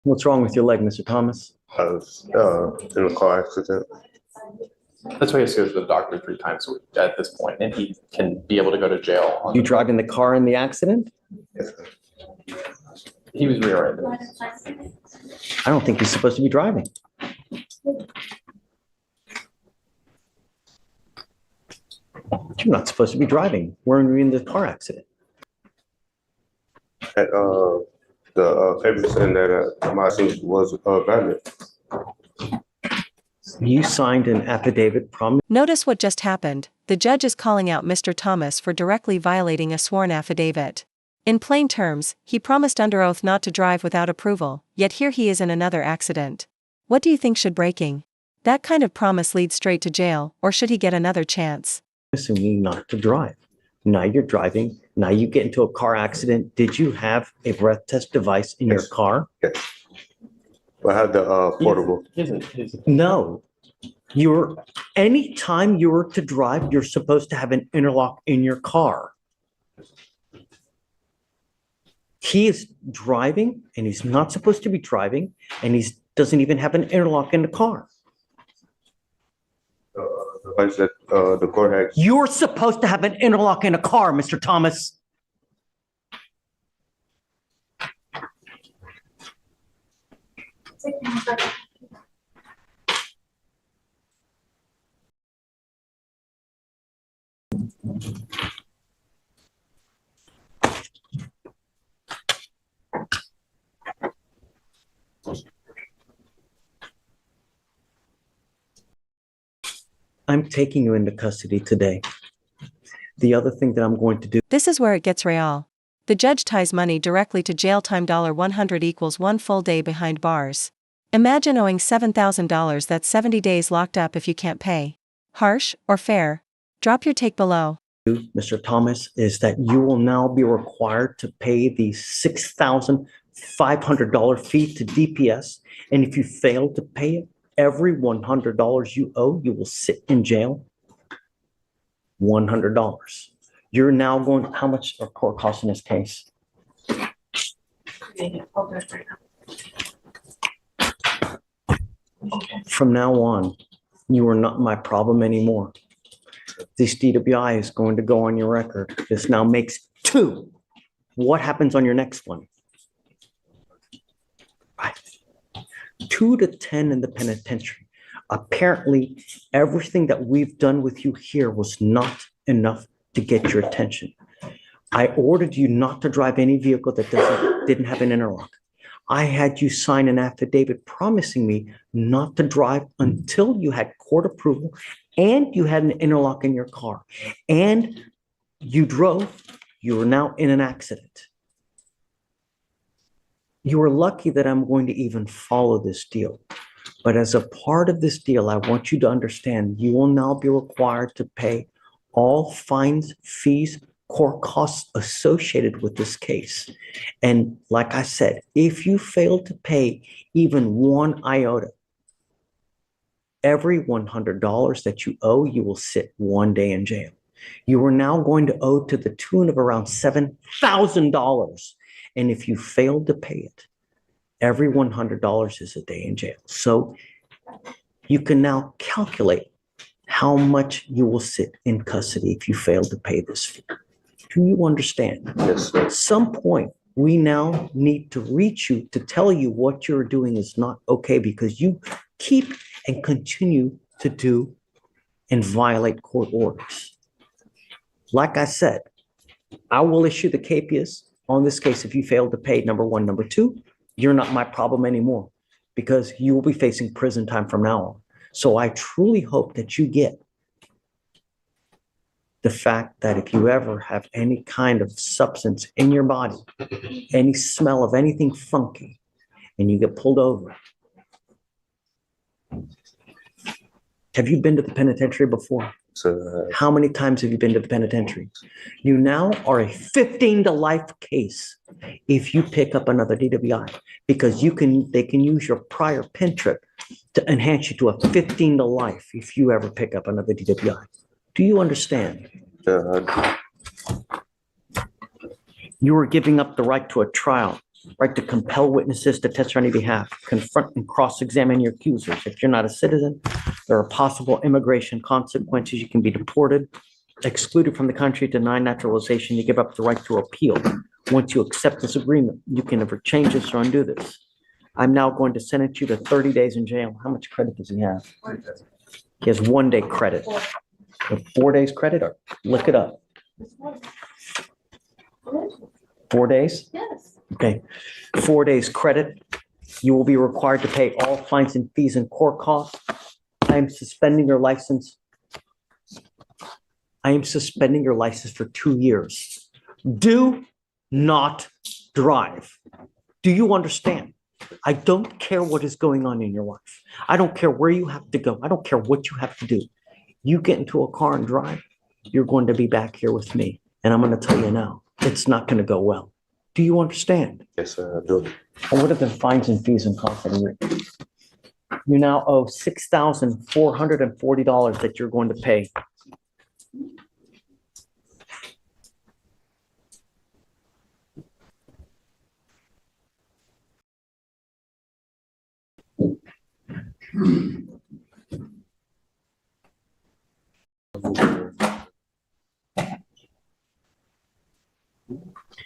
What's wrong with your leg, Mr. Thomas? I was in a car accident. That's why he has to go to the doctor 3 times a week at this point, and he can be able to go to jail. You driving the car in the accident? Yes, He was rear-ended. I don't think he's supposed to be driving. You're not supposed to be driving. We're in the car accident. The paper saying that my signature was valid. You signed an affidavit promise. Notice what just happened. The judge is calling out Mr. Thomas for directly violating a sworn affidavit. In plain terms, he promised under oath not to drive without approval, yet here he is in another accident. What do you think should breaking? That kind of promise leads straight to jail, or should he get another chance? Assuming not to drive. Now you're driving. Now you get into a car accident. Did you have a breath test device in your car? Yes. I had the portable. No. Anytime you were to drive, you're supposed to have an interlock in your car. He is driving and he's not supposed to be driving, and he doesn't even have an interlock in the car. The device that the court had. You're supposed to have an interlock in a car, Mr. Thomas. I'm taking you into custody today. The other thing that I'm going to do. This is where it gets real. The judge ties money directly to jail time. $100 equals 1 full day behind bars. Imagine owing $7,000. That's 70 days locked up if you can't pay. Harsh or fair? Drop your take below. Mr. Thomas, is that you will now be required to pay the $6,500 fee to DPS. And if you fail to pay it, every $100 you owe, you will sit in jail. $100. You're now going, how much are court costs in this case? From now on, you are not my problem anymore. This DWI is going to go on your record. This now makes 2. What happens on your next one? Right. 2 to 10 in the penitentiary. Apparently, everything that we've done with you here was not enough to get your attention. I ordered you not to drive any vehicle that didn't have an interlock. I had you sign an affidavit promising me not to drive until you had court approval and you had an interlock in your car. And you drove. You are now in an accident. You are lucky that I'm going to even follow this deal. But as a part of this deal, I want you to understand you will now be required to pay all fines, fees, court costs associated with this case. And like I said, if you fail to pay even 1 iota, every $100 that you owe, you will sit 1 day in jail. You are now going to owe to the tune of around $7,000. And if you fail to pay it, every $100 is a day in jail. So you can now calculate how much you will sit in custody if you fail to pay this fee. Do you understand? Yes, sir. At some point, we now need to reach you to tell you what you're doing is not okay, because you keep and continue to do and violate court orders. Like I said, I will issue the capias on this case if you fail to pay, number 1. Number 2, you're not my problem anymore because you will be facing prison time from now on. So I truly hope that you get the fact that if you ever have any kind of substance in your body, any smell of anything funky, and you get pulled over. Have you been to the penitentiary before? So, How many times have you been to the penitentiary? You now are a 15 to life case if you pick up another DWI, because they can use your prior pen trip to enhance you to a 15 to life if you ever pick up another DWI. Do you understand? yeah, You are giving up the right to a trial right to compel witnesses to testify on your behalf, confront and cross-examine your accusers. If you're not a citizen, there are possible immigration consequences. You can be deported, excluded from the country, denied naturalization. You give up the right to appeal. Once you accept this agreement, you can never change this or undo this. I'm now going to sentence you to 30 days in jail. How much credit does he have? He has 1 day credit. 4 days credit, or look it up. 4 days? Yes. Okay, 4 days credit. You will be required to pay all fines and fees and court costs. I am suspending your license. I am suspending your license for 2 years. Do not drive. Do you understand? I don't care what is going on in your life. I don't care where you have to go. I don't care what you have to do. You get into a car and drive, you're going to be back here with me. And I'm going to tell you now, it's not going to go well. Do you understand? Yes, sir, I do. And what are the fines and fees and costs of the year? You now owe $6,440 that you're going to pay.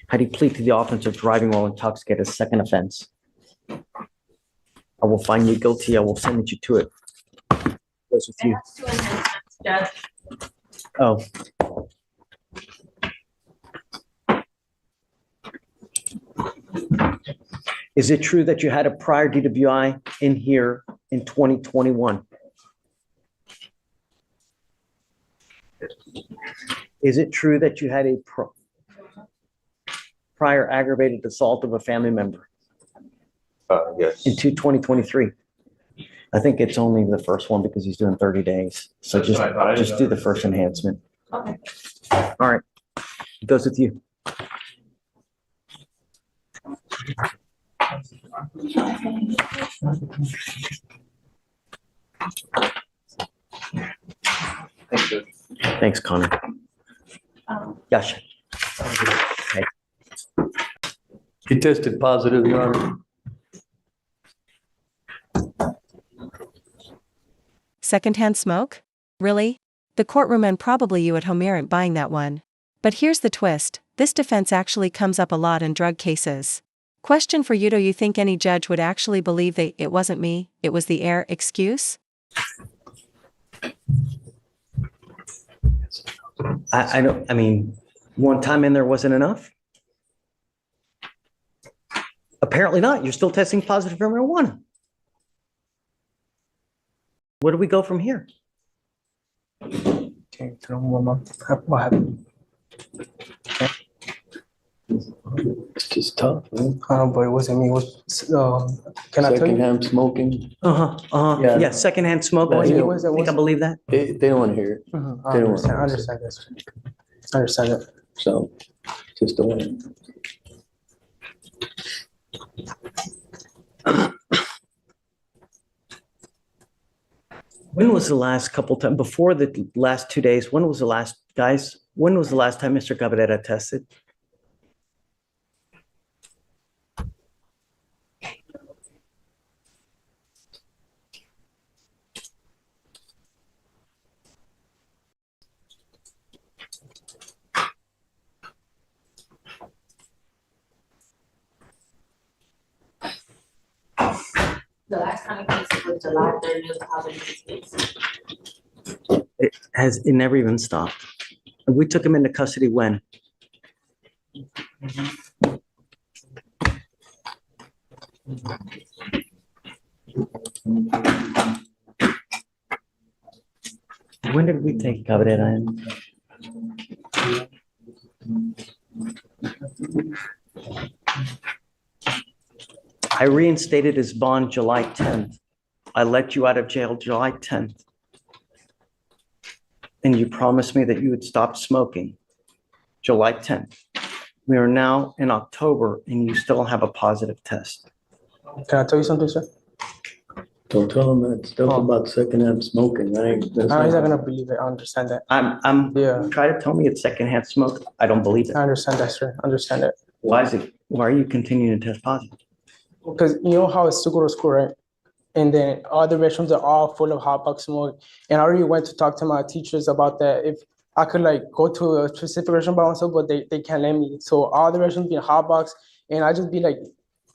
How do you plead to the offense of driving while intoxicated, second offense? I will find you guilty. I will sentence you to it. Goes with you. That's 2 enhancements, Judge. Oh. Is it true that you had a prior DWI in here in 2021? Is it true that you had a prior aggravated assault of a family member Yes. in 2023? I think it's only the first one because he's doing 30 days. So That's what I thought. I just didn't do know the that. first enhancement. Okay. All right. It goes with you. Thank you. Thanks, Connor. Gotcha. He tested positive, Your Honor. Secondhand smoke? Really? The courtroom and probably you at home aren't buying that one. But here's the twist, this defense actually comes up a lot in drug cases. Question for you: do you think any judge would actually believe that it wasn't me, it was the air excuse? I don't, I mean, one time in there wasn't enough? Apparently not. You're still testing positive for marijuana. Where do we go from here? Okay, so what happened? It's just tough, man. But it wasn't me. It was, can I tell you? Secondhand smoking. Yeah, Yeah. secondhand smoke. Was it- You was it- think I was- believe that? They don't want to hear it, I They don't understand. I want- understand this. I understand it. so just don't want it. When was the last couple times, before the last 2 days, when was the last, guys, when was the last time Mr. Cabrera tested? The last time I tested was July 30th, 2006. It never even stopped. We took him into custody when? When did we take Cabrera in? I reinstated his bond July 10th. I let you out of jail July 10th. And you promised me that you would stop smoking July 10th. We are now in October and you still have a positive test. Can I tell you something, sir? Don't tell them that stuff Oh. about secondhand smoking. That ain't. that's He's not not- gonna believe it. I understand that. I'm Yeah, try to tell me it's secondhand smoke. I don't believe it. I understand that, sir. I understand it. Why is it? Why are you continuing to test positive? Because you know how it's to go to school, right? And then all the restrooms are all full of hot box smoke. And I already went to talk to my teachers about that. If I could like go to a specific restroom by myself, but they can't let me. So all the restrooms being hot box, and I just be like,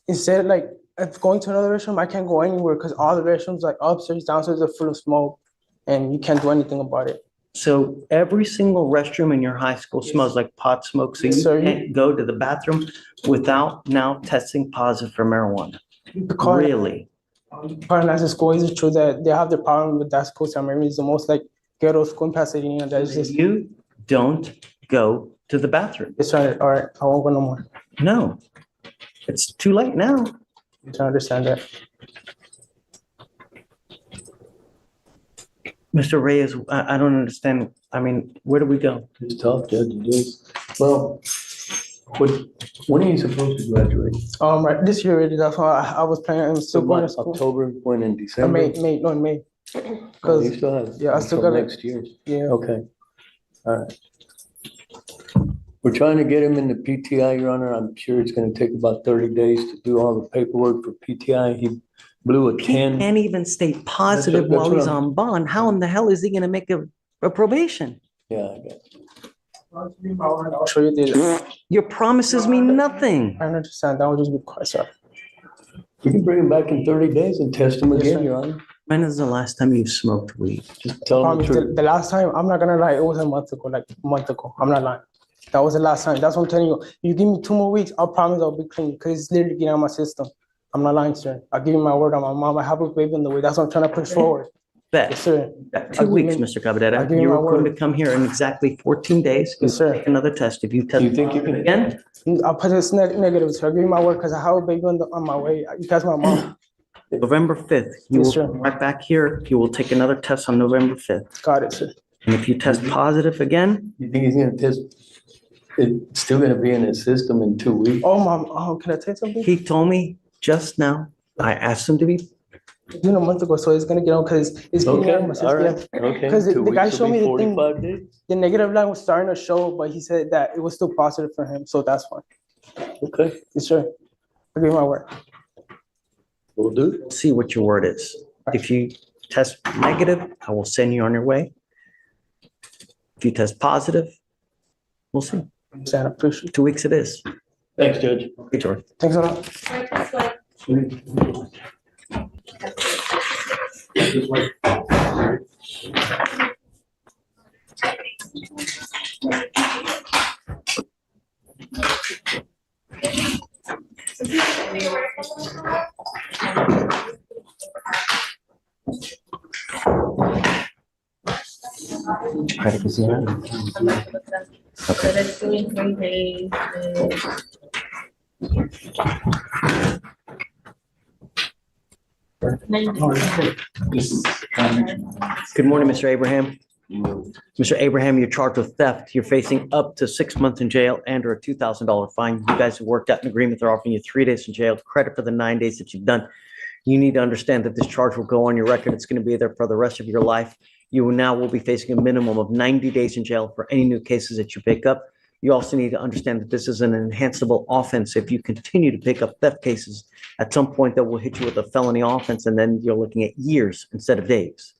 instead like if going to another restroom, I can't go anywhere because all the restrooms like upstairs, downstairs are full of smoke, and you can't do anything about it. So every single restroom in your high school smells like pot smoke, so you Sir, can't go to the bathroom without now testing positive for marijuana? Really? As a school, is it true that they have the problem with that school? San Marino is the most like ghetto school in Pasadena. That is just You don't go to the bathroom. it's right. All right, I won't go no more. No. It's too late now. I understand that. Mr. Reyes, I don't understand. I mean, where do we go? It's tough, Judge, it is. Well, when are you supposed to graduate? Right, this year already. That's why I was planning. I'm still going to school. October, when in December? May, no, in May. Oh, you Because still have. yeah, I still until got it. next year. yeah, Okay. All right. We're trying to get him into PTI, Your Honor. I'm sure it's gonna take about 30 days to do all the paperwork for PTI. He blew a He 10. can't even stay positive That's while what he's I'm- on bond. How in the hell is he gonna make a probation? Yeah, I guess. I'll show you the. Your promises mean nothing. I understand. That would just be quite sorry. We can bring him back in 30 days and test him Yes, again, sir. Your Honor. When is the last time you smoked weed? Just tell him Promise, the truth. the last time, I'm not gonna lie, it was a month ago, like a month ago. I'm not lying. That was the last time. That's what I'm telling you. You give me 2 more weeks, I'll promise I'll be clean because it's literally getting out of my system. I'm not lying, sir. I'll give you my word on my mom. I have a baby in the way. That's what I'm trying to push forward. Yes, Bet. sir. Got I'll 2 give weeks, you- Mr. I'll Cabadetta. give you You my were going to word. come here in exactly 14 days. Yes, sir. Take another test. If you test Do you think you can? again, I'll put this negative, sir. I'll give you my word because I have a baby on my way. You guys, my mom. November 5th, you Yes, will sir. come right back here. You will take another test on November 5th. Got it, sir. And if you test positive again, You think he's gonna test? It's still gonna be in his system in 2 weeks? Oh, mom. Oh, can I tell you something? he told me just now, I asked him to be, It's been a month ago, so it's gonna get out because it's getting Okay, out of my system. all Yeah. right, okay. 'Cause the 2 guy weeks showed will be me the thing. 45 days? The negative line was starting to show, but he said that it was still positive for him, so that's fine. Okay, Yes, sir. I'll give you my word. we'll do. see what your word is. If you test negative, I will send you on your way. If you test positive, we'll see. Understand, I appreciate it. 2 weeks it is. Thanks, Judge. Hey, George. Thanks a lot. Right this way. Credit is in. So that's 2 and 3 days. Good morning, Mr. Abraham. Mr. Abraham, you're charged with theft. You're facing up to 6 months in jail and or a $2,000 fine. You guys have worked out an agreement. They're offering you 3 days in jail, credit for the 9 days that you've done. You need to understand that this charge will go on your record. It's going to be there for the rest of your life. You will be facing a minimum of 90 days in jail for any new cases that you pick up. You also need to understand that this is an enhanceable offense. If you continue to pick up theft cases, at some point that will hit you with a felony offense, and then you're looking at years instead of days.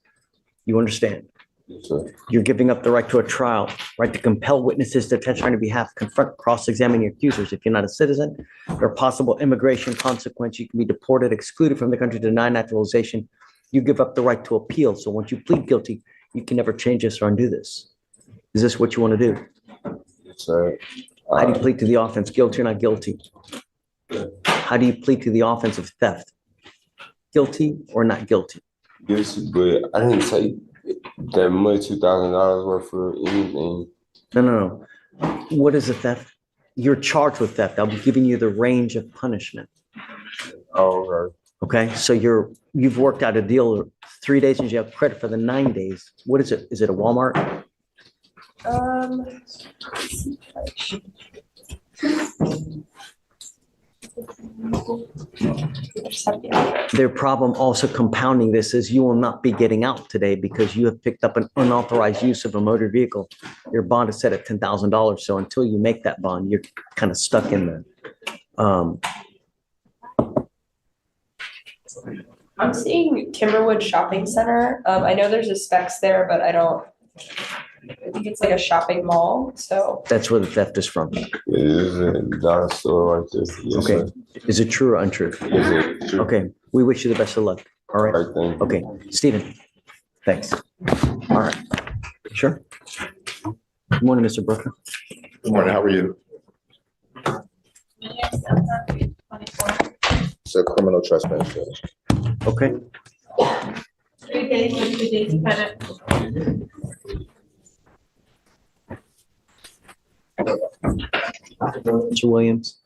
You understand? Yes, sir. You're giving up the right to a trial, right to compel witnesses to testify on your behalf, confront, cross-examine your accusers. If you're not a citizen, there are possible immigration consequences. You can be deported, excluded from the country, denied naturalization. You give up the right to appeal. So once you plead guilty, you can never change this or undo this. Is this what you want to do? Yes, sir. How do you plead to the offense? Guilty or not guilty? How do you plead to the offense of theft? Guilty or not guilty? Yes, but I didn't take that much $2,000 worth for anything. No. What is a theft? You're charged with theft. I'll be giving you the range of punishment. Oh, okay. Okay, so you've worked out a deal, 3 days in jail, credit for the 9 days. What is it? Is it a Walmart? Their problem also compounding this is you will not be getting out today because you have picked up an unauthorized use of a motor vehicle. Your bond is set at $10,000. So until you make that bond, you're kind of stuck in there. I'm seeing Timberwood Shopping Center. I know there's a specs there, but I think it's like a shopping mall, so. That's where the theft is from. It is a dollar store right there. Yes, Okay. sir. Is it true or untrue? Yes, sir. True. Okay, we wish you the best of luck. All right. Right thing. Okay, Stephen, thanks. All right, sure. Good morning, Mr. Brooker. Good morning, how are you? It's a criminal trespass charge. Okay, 3 days and 2 days dependent. Mr. Williams.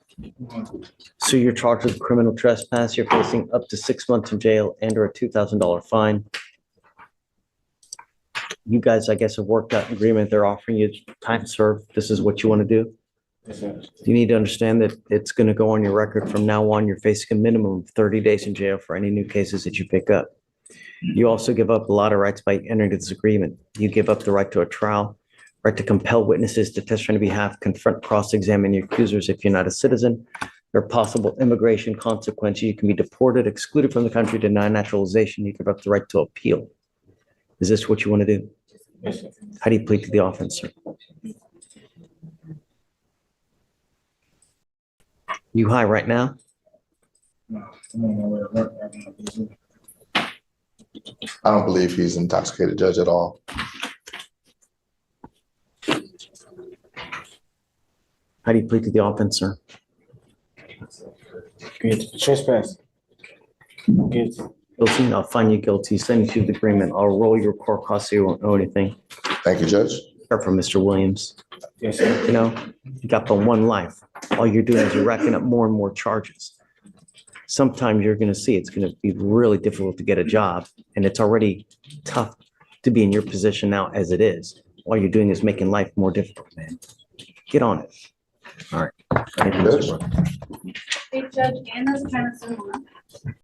So you're charged with criminal trespass. You're facing up to 6 months in jail and or a $2,000 fine. You guys, I guess, have worked out an agreement. They're offering you time served. This is what you want to do. You need to understand that it's going to go on your record from now on. You're facing a minimum of 30 days in jail for any new cases that you pick up. You also give up a lot of rights by entering this agreement. You give up the right to a trial, right to compel witnesses to testify on your behalf, confront, cross-examine your accusers if you're not a citizen. There are possible immigration consequences. You can be deported, excluded from the country, denied naturalization. You give up the right to appeal. Is this what you want to do? How do you plead to the offense, sir? You high right now? I don't believe he's intoxicated, Judge, at all. How do you plead to the offense, sir? Trespass. Guilty. Guilty, I'll find you guilty, send you to the agreement. I'll roll your court costs, so you won't know anything. Thank you, Judge. Except for Mr. Williams. Yes, sir. You know, you got the one life. All you're doing is you're racking up more and more charges. Sometimes you're going to see it's going to be really difficult to get a job, and it's already tough to be in your position now as it is. All you're doing is making life more difficult, man. Get on it. All right. Thank you, Mr. Brooks. Hey, Judge, Anna's kind of similar.